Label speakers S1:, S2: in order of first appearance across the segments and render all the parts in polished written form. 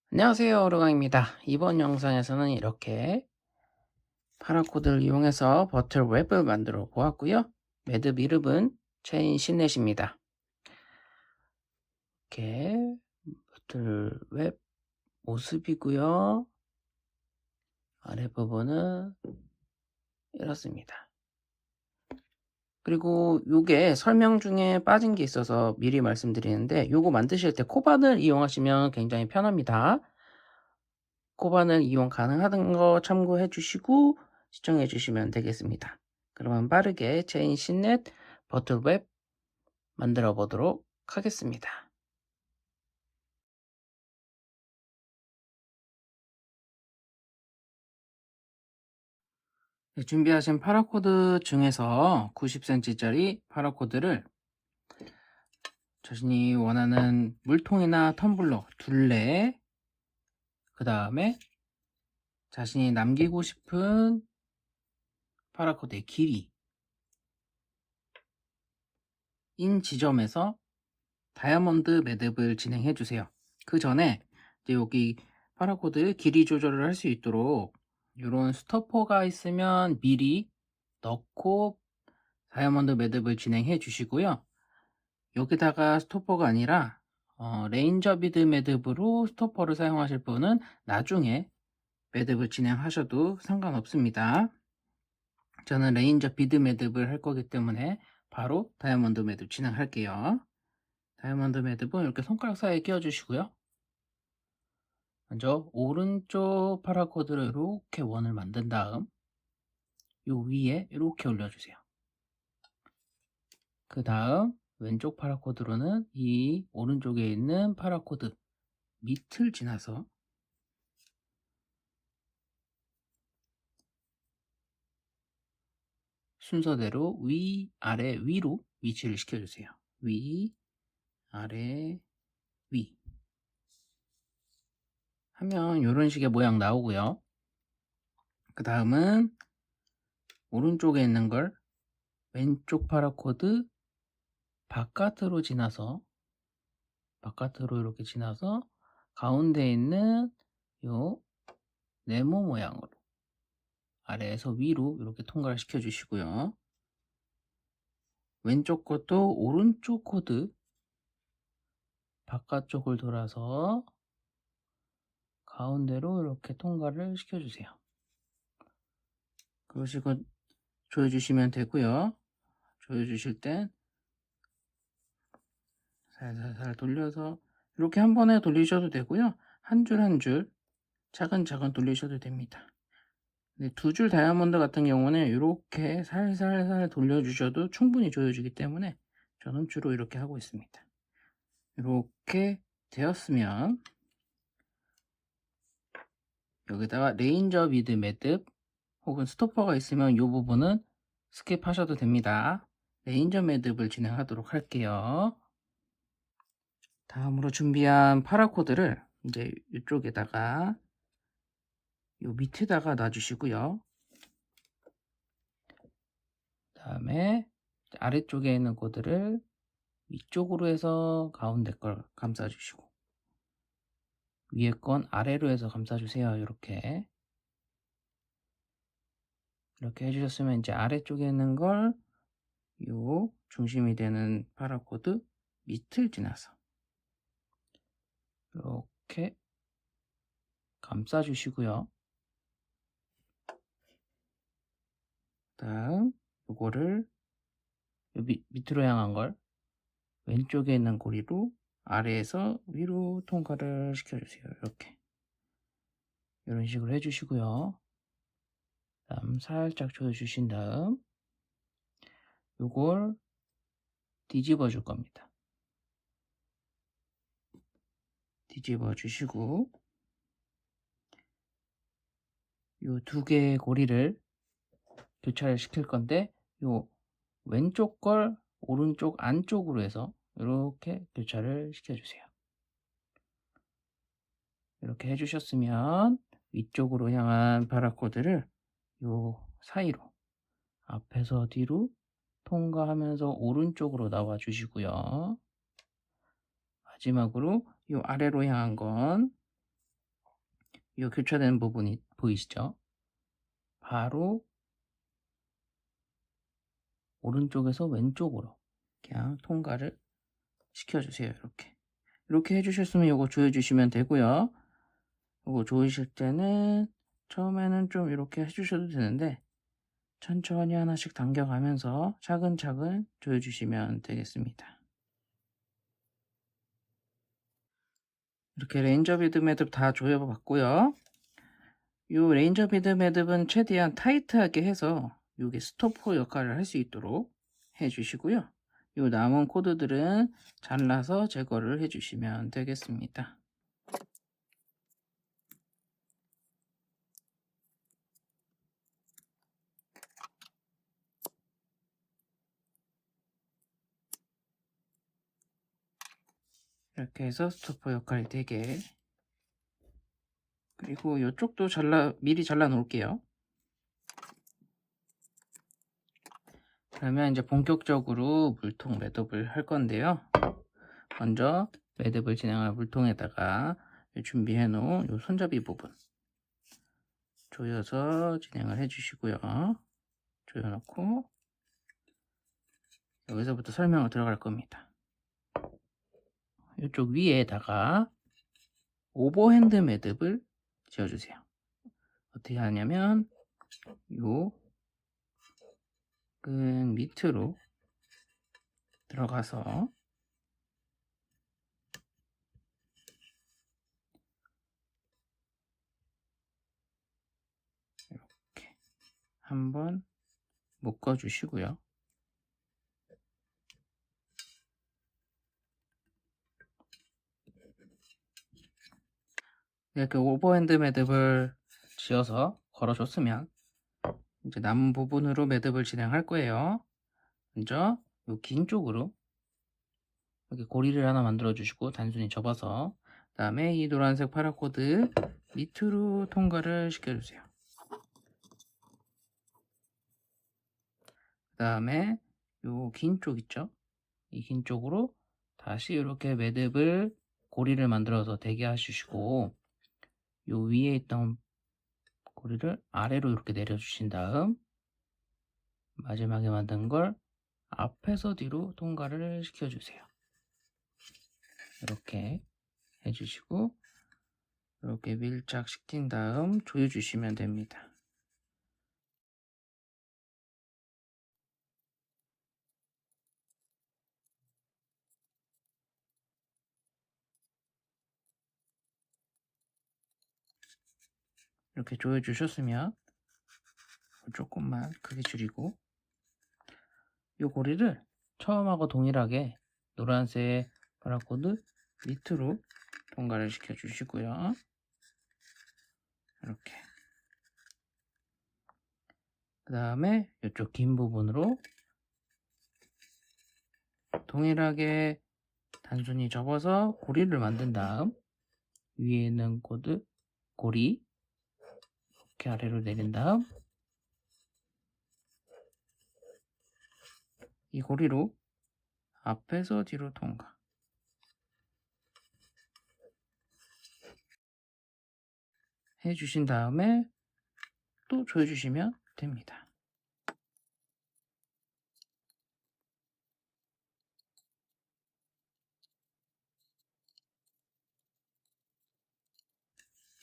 S1: 안녕하세요, 오르강입니다. 이번 영상에서는 이렇게 파라코드를 이용해서 버틀 웹을 만들어 보았고요. 매듭 이름은 체인 신넷입니다. 이렇게 버틀 웹 모습이고요. 아랫부분은 이렇습니다. 그리고 요게 설명 중에 빠진 게 있어서 미리 말씀드리는데, 요거 만드실 때 코바늘 이용하시면 굉장히 편합니다. 코바늘 이용 가능하다는 거 참고해 주시고 시청해 주시면 되겠습니다. 그러면 빠르게 체인 신넷 버틀웹 만들어 보도록 하겠습니다. 네, 준비하신 파라코드 중에서 90cm짜리 파라코드를 자신이 원하는 물통이나 텀블러 둘레, 그 다음에 자신이 남기고 싶은 파라코드의 길이 인 지점에서 다이아몬드 매듭을 진행해 주세요. 그 전에 이제 여기 파라코드 길이 조절을 할 수 있도록 이런 스토퍼가 있으면 미리 넣고 다이아몬드 매듭을 진행해 주시고요. 여기다가 스토퍼가 아니라 레인저 비드 매듭으로 스토퍼를 사용하실 분은 나중에 매듭을 진행하셔도 상관없습니다. 저는 레인저 비드 매듭을 할 거기 때문에 바로 다이아몬드 매듭 진행할게요. 다이아몬드 매듭은 이렇게 손가락 사이에 끼워 주시고요. 먼저 오른쪽 파라코드로 이렇게 원을 만든 다음 요 위에 이렇게 올려주세요. 그 다음 왼쪽 파라코드로는 이 오른쪽에 있는 파라코드 밑을 지나서 순서대로 위, 아래, 위로 위치를 시켜주세요. 위, 아래, 위 하면 이런 식의 모양 나오고요. 그 다음은 오른쪽에 있는 걸 왼쪽 파라코드 바깥으로 지나서 바깥으로 이렇게 지나서 가운데 있는 요 네모 모양으로 아래에서 위로 이렇게 통과를 시켜 주시고요. 왼쪽 것도 오른쪽 코드 바깥쪽을 돌아서 가운데로 이렇게 통과를 시켜 주세요. 그러시고 조여 주시면 되고요. 조여 주실 땐 살살살 돌려서 이렇게 한 번에 돌리셔도 되고요. 한 줄 한 줄 차근차근 돌리셔도 됩니다. 두 줄 다이아몬드 같은 경우는 이렇게 살살살 돌려주셔도 충분히 조여주기 때문에 저는 주로 이렇게 하고 있습니다. 이렇게 되었으면 여기다가 레인저 비드 매듭 혹은 스토퍼가 있으면 이 부분은 스킵하셔도 됩니다. 레인저 매듭을 진행하도록 할게요. 다음으로 준비한 파라코드를 이제 이쪽에다가 요 밑에다가 놔주시고요. 다음에 아래쪽에 있는 코드를 위쪽으로 해서 가운데 걸 감싸주시고 위에 건 아래로 해서 감싸주세요. 이렇게 해주셨으면 이제 아래쪽에 있는 걸 요 중심이 되는 파라코드 밑을 지나서 이렇게 감싸주시고요. 다음 요거를 요 밑으로 향한 걸 왼쪽에 있는 고리로 아래에서 위로 통과를 시켜주세요. 이렇게 이런 식으로 해주시고요. 다음 살짝 조여주신 다음 요걸 뒤집어 줄 겁니다. 뒤집어 주시고 요 두 개의 고리를 교차를 시킬 건데 요 왼쪽 걸 오른쪽 안쪽으로 해서 이렇게 교차를 시켜주세요. 이렇게 해주셨으면 위쪽으로 향한 파라코드를 요 사이로 앞에서 뒤로 통과하면서 오른쪽으로 나와 주시고요. 마지막으로 요 아래로 향한 건 이 교차되는 부분이 보이시죠? 바로 오른쪽에서 왼쪽으로 그냥 통과를 시켜주세요. 이렇게 해주셨으면 이거 조여주시면 되고요. 이거 조이실 때는 처음에는 좀 이렇게 해주셔도 되는데 천천히 하나씩 당겨가면서 차근차근 조여주시면 되겠습니다. 이렇게 레인저 비드 매듭 다 조여봤고요. 이 레인저 비드 매듭은 최대한 타이트하게 해서 이게 스토퍼 역할을 할 수 있도록 해주시고요. 이 남은 코드들은 잘라서 제거를 해주시면 되겠습니다. 이렇게 해서 스토퍼 역할이 되게, 그리고 이쪽도 미리 잘라 놓을게요. 그러면 이제 본격적으로 물통 매듭을 할 건데요. 먼저 매듭을 진행할 물통에다가 준비해 놓은 이 손잡이 부분 조여서 진행을 해 주시고요. 조여 놓고 여기서부터 설명을 들어갈 겁니다. 이쪽 위에다가 오버핸드 매듭을 지어주세요. 어떻게 하냐면 요 끈 밑으로 들어가서 이렇게 한번 묶어 주시고요. 이렇게 오버핸드 매듭을 지어서 걸어줬으면 이제 남은 부분으로 매듭을 진행할 거예요. 먼저 이 긴 쪽으로 이렇게 고리를 하나 만들어 주시고 단순히 접어서, 그 다음에 이 노란색 파라코드 밑으로 통과를 시켜주세요. 그 다음에 요 긴 쪽 있죠? 이 긴 쪽으로 다시 이렇게 매듭을 고리를 만들어서 대게 해주시고, 요 위에 있던 고리를 아래로 이렇게 내려주신 다음 마지막에 만든 걸 앞에서 뒤로 통과를 시켜주세요. 이렇게 해주시고 이렇게 밀착시킨 다음 조여주시면 됩니다. 이렇게 조여주셨으면 조금만 크게 줄이고 이 고리를 처음하고 동일하게 노란색 바라코드 밑으로 통과를 시켜 주시고요. 이렇게 그 다음에 이쪽 긴 부분으로 동일하게 단순히 접어서 고리를 만든 다음 위에 있는 고리 이렇게 아래로 내린 다음 이 고리로 앞에서 뒤로 통과 해주신 다음에 또 조여주시면 됩니다.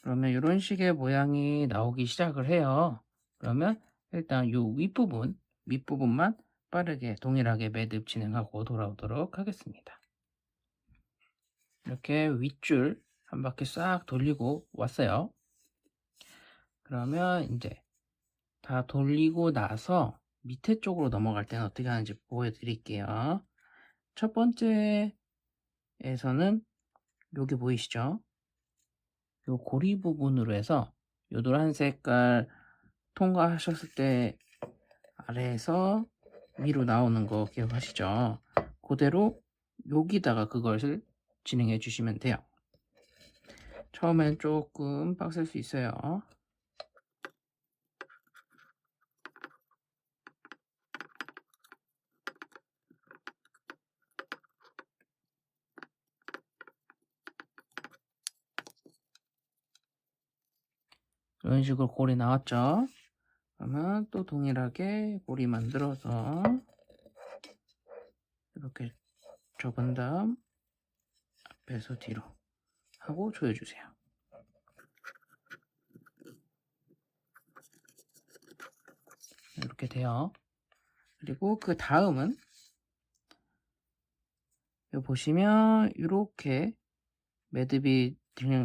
S1: 그러면 이런 식의 모양이 나오기 시작을 해요. 그러면 일단 이 윗부분, 밑부분만 빠르게 동일하게 매듭 진행하고 돌아오도록 하겠습니다. 이렇게 윗줄 한 바퀴 싹 돌리고 왔어요. 그러면 이제 다 돌리고 나서 밑에 쪽으로 넘어갈 때는 어떻게 하는지 보여드릴게요. 첫 번째에서는 여기 보이시죠? 요 고리 부분으로 해서 요 노란 색깔 통과하셨을 때 아래에서 위로 나오는 거 기억하시죠? 그대로 여기다가 그것을 진행해 주시면 돼요. 처음엔 조금 빡셀 수 있어요. 이런 식으로 골이 나왔죠. 그러면 또 동일하게 골이 만들어서 이렇게 접은 다음 앞에서 뒤로 하고 조여주세요. 이렇게 돼요. 그리고 그 다음은 여기 보시면 이렇게 매듭이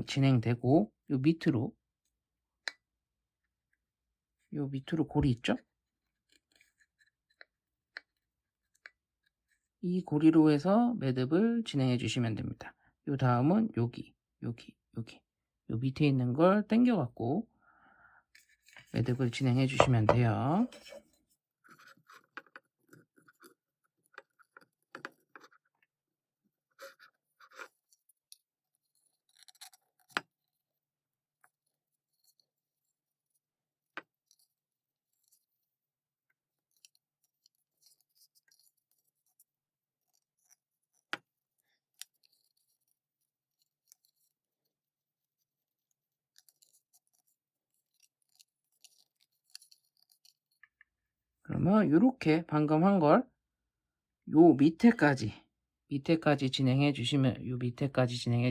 S1: 진행되고 요 밑으로 고리 있죠? 이 고리로 해서 매듭을 진행해 주시면 됩니다. 요 다음은 여기 요 밑에 있는 걸 당겨 갖고 매듭을 진행해 주시면 돼요. 그러면 이렇게 방금 한 걸 요 밑에까지 진행해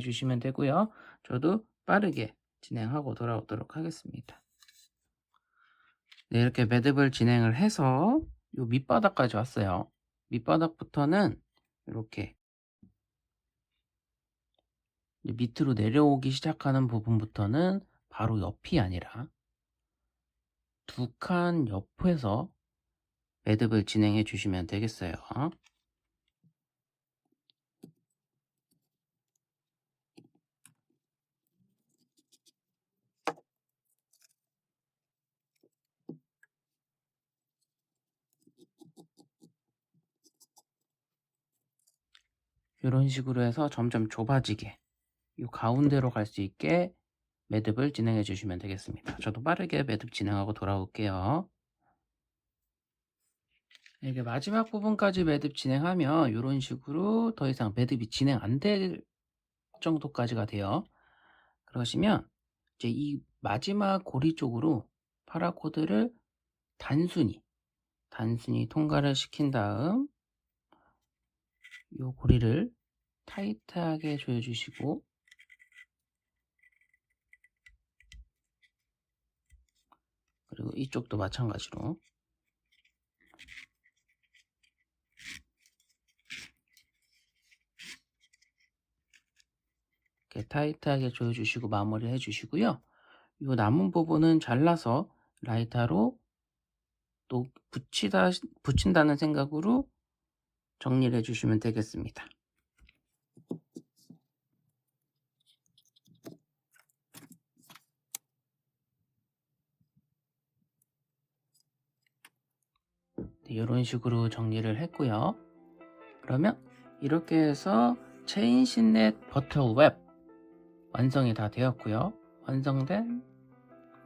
S1: 주시면 되고요. 저도 빠르게 진행하고 돌아오도록 하겠습니다. 네, 이렇게 매듭을 진행을 해서 요 밑바닥까지 왔어요. 밑바닥부터는 이렇게 밑으로 내려오기 시작하는 부분부터는 바로 옆이 아니라 두 칸 옆에서 매듭을 진행해 주시면 되겠어요. 이런 식으로 해서 점점 좁아지게 이 가운데로 갈 수 있게 매듭을 진행해 주시면 되겠습니다. 저도 빠르게 매듭 진행하고 돌아올게요. 이게 마지막 부분까지 매듭 진행하면 이런 식으로 더 이상 매듭이 진행 안 될 정도까지가 돼요. 그러시면 이제 이 마지막 고리 쪽으로 파라코드를 단순히 통과를 시킨 다음 이 고리를 타이트하게 조여주시고 그리고 이쪽도 마찬가지로 이렇게 타이트하게 조여주시고 마무리 해주시고요. 이 남은 부분은 잘라서 라이터로 또 붙인다는 생각으로 정리를 해주시면 되겠습니다. 네, 이런 식으로 정리를 했고요. 그러면 이렇게 해서 체인 신넷 버터 웹 완성이 다 되었고요. 완성된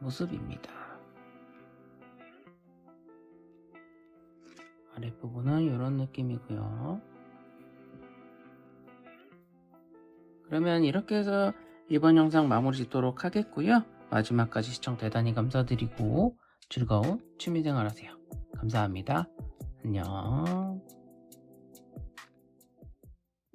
S1: 모습입니다. 아랫부분은 이런 느낌이고요. 그러면 이렇게 해서 이번 영상 마무리 짓도록 하겠고요. 마지막까지 시청 대단히 감사드리고 즐거운 취미생활 하세요. 감사합니다. 안녕.